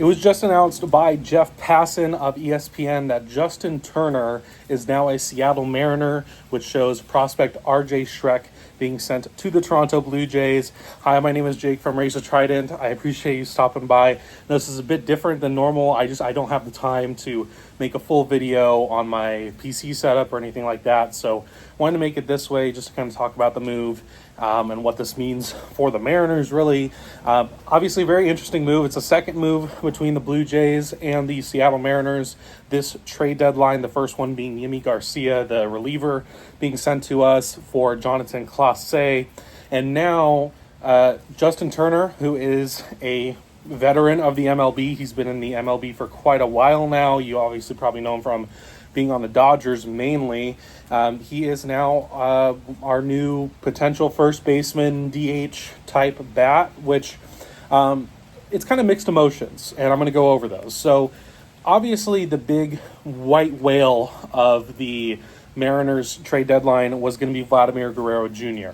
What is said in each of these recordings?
It was just announced by Jeff Passan of ESPN that Justin Turner is now a Seattle Mariner, which shows prospect RJ Schreck being sent to the Toronto Blue Jays. Hi, my name is Jake from RJ Trident. I appreciate you stopping by. This is a bit different than normal. I don't have the time to make a full video on my PC setup or anything like that. So wanted to make it this way just to kind of talk about the move and what this means for the Mariners, really. Obviously, very interesting move. It's a second move between the Blue Jays and the Seattle Mariners this trade deadline, the first one being Yimi Garcia, the reliever, being sent to us for Jonathan Clase. And now Justin Turner, who is a veteran of the MLB. He's been in the MLB for quite a while now. You obviously probably know him from being on the Dodgers mainly. He is now our new potential first baseman, DH type bat, which it's kind of mixed emotions, and I'm going to go over those. So obviously the big white whale of the Mariners trade deadline was going to be Vladimir Guerrero Jr.,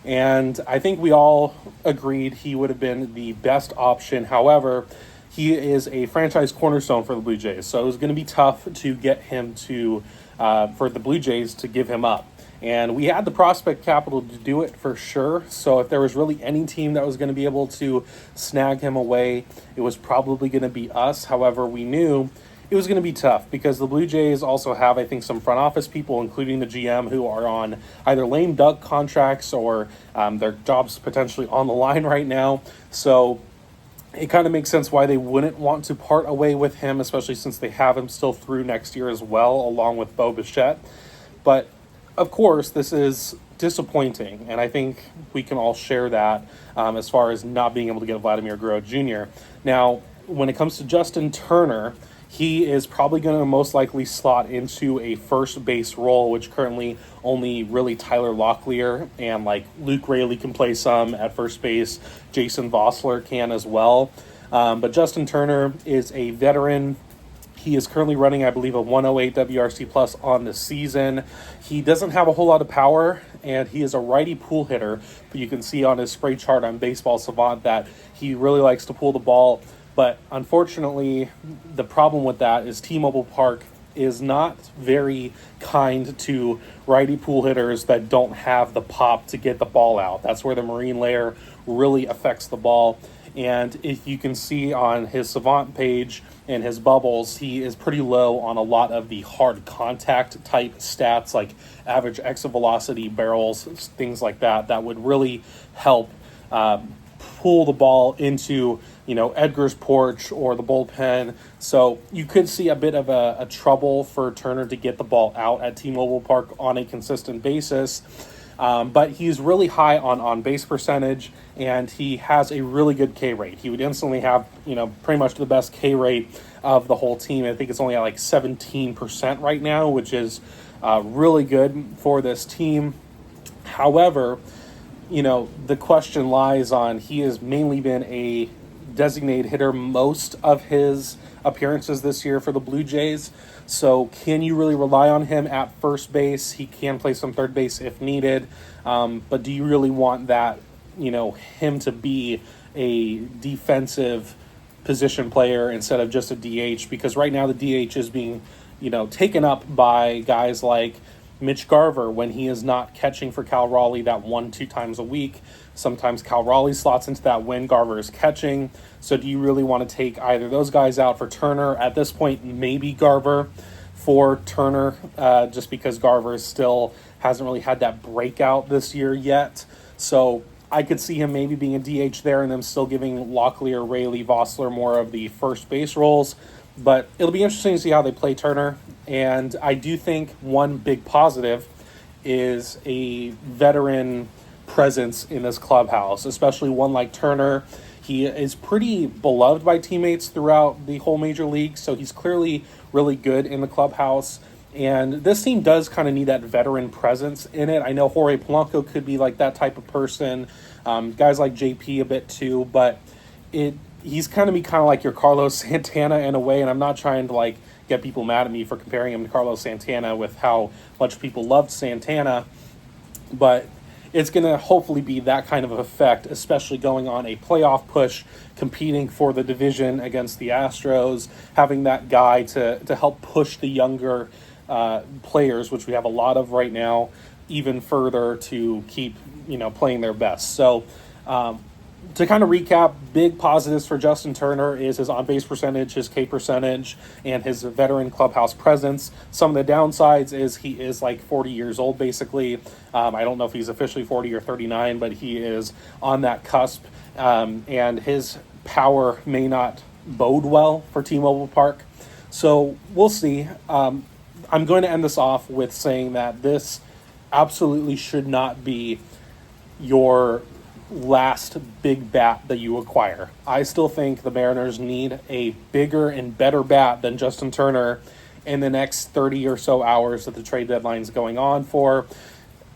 and I think we all agreed he would have been the best option. However, he is a franchise cornerstone for the Blue Jays, so it was going to be tough to get him to, for the Blue Jays to give him up. And we had the prospect capital to do it for sure, so if there was really any team that was going to be able to snag him away, it was probably going to be us. However, we knew it was going to be tough because the Blue Jays also have, I think, some front office people, including the GM, who are on either lame duck contracts or their jobs potentially on the line right now. So it kind of makes sense why they wouldn't want to part away with him, especially since they have him still through next year as well, along with Bo Bichette. But, of course, this is disappointing, and I think we can all share that as far as not being able to get Vladimir Guerrero Jr. Now, when it comes to Justin Turner, he is probably going to most likely slot into a first base role, which currently only really Tyler Locklear and like Luke Raley can play some at first base. Jason Vossler can as well. But Justin Turner is a veteran. He is currently running, I believe, a 108 WRC plus on the season. He doesn't have a whole lot of power, and he is a righty pull hitter. But you can see on his spray chart on Baseball Savant that he really likes to pull the ball. But unfortunately, the problem with that is T-Mobile Park is not very kind to righty pool hitters that don't have the pop to get the ball out. That's where the marine layer really affects the ball. And if you can see on his Savant page and his bubbles, he is pretty low on a lot of the hard contact type stats like average exit velocity, barrels, things like that, that would really help pull the ball into, Edgar's porch or the bullpen. So you could see a bit of a trouble for Turner to get the ball out at T-Mobile Park on a consistent basis. But he's really high on base percentage, and he has a really good K rate. He would instantly have, pretty much the best K rate of the whole team. I think it's only at like 17% right now, which is really good for this team. However, the question lies on he has mainly been a designated hitter most of his appearances this year for the Blue Jays. So can you really rely on him at first base? He can play some third base if needed. But do you really want that, him to be a defensive position player instead of just a DH? Because right now the DH is being, taken up by guys like Mitch Garver when he is not catching for Cal Raleigh that 1-2 times a week. Sometimes Cal Raleigh slots into that when Garver is catching. So do you really want to take either those guys out for Turner? At this point, maybe Garver for Turner, just because Garver still hasn't really had that breakout this year yet. So I could see him maybe being a DH there and then still giving Locklear, Raley, Vossler more of the first base roles. But it'll be interesting to see how they play Turner. And I do think one big positive is a veteran presence in this clubhouse, especially one like Turner. He is pretty beloved by teammates throughout the whole major league, so he's clearly really good in the clubhouse. And this team does kind of need that veteran presence in it. I know Jorge Polanco could be like that type of person. Guys like JP a bit too, but he's kind of like your Carlos Santana in a way, and I'm not trying to get people mad at me for comparing him to Carlos Santana with how much people loved Santana, but it's going to hopefully be that kind of effect, especially going on a playoff push, competing for the division against the Astros, having that guy to help push the younger players, which we have a lot of right now, even further to keep, playing their best. So, to kind of recap, big positives for Justin Turner is his on-base percentage, his K percentage, and his veteran clubhouse presence. Some of the downsides is he is like 40 years old, basically. I don't know if he's officially 40 or 39, but he is on that cusp, and his power may not bode well for T-Mobile Park. So we'll see. I'm going to end this off with saying that this absolutely should not be your last big bat that you acquire. I still think the Mariners need a bigger and better bat than Justin Turner in the next 30 or so hours that the trade deadline is going on for.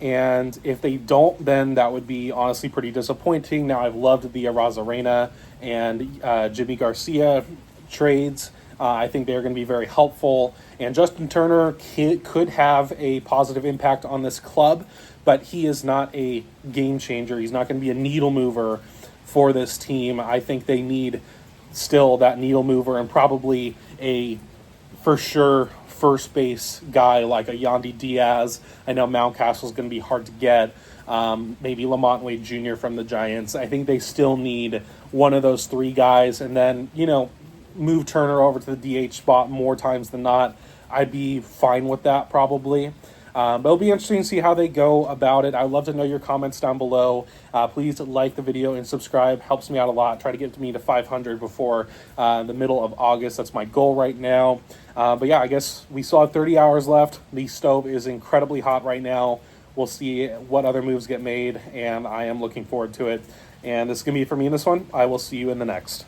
And if they don't, then that would be honestly pretty disappointing. Now, I've loved the Arozarena and Jimmy Garcia trades. I think they're going to be very helpful. And Justin Turner could have a positive impact on this club, but he is not a game changer. He's not going to be a needle mover for this team. I think they need still that needle mover and probably a, for sure, first base guy like a Yandy Diaz. I know Mountcastle is going to be hard to get. Maybe Lamont Wade Jr. from the Giants. I think they still need one of those three guys, and then, move Turner over to the DH spot more times than not. I'd be fine with that probably. But it'll be interesting to see how they go about it. I'd love to know your comments down below. Please like the video and subscribe. Helps me out a lot. Try to get me to 500 before the middle of August. That's my goal right now. But yeah, I guess we still have 30 hours left. The stove is incredibly hot right now. We'll see what other moves get made, and I am looking forward to it. And this is going to be it for me in this one. I will see you in the next.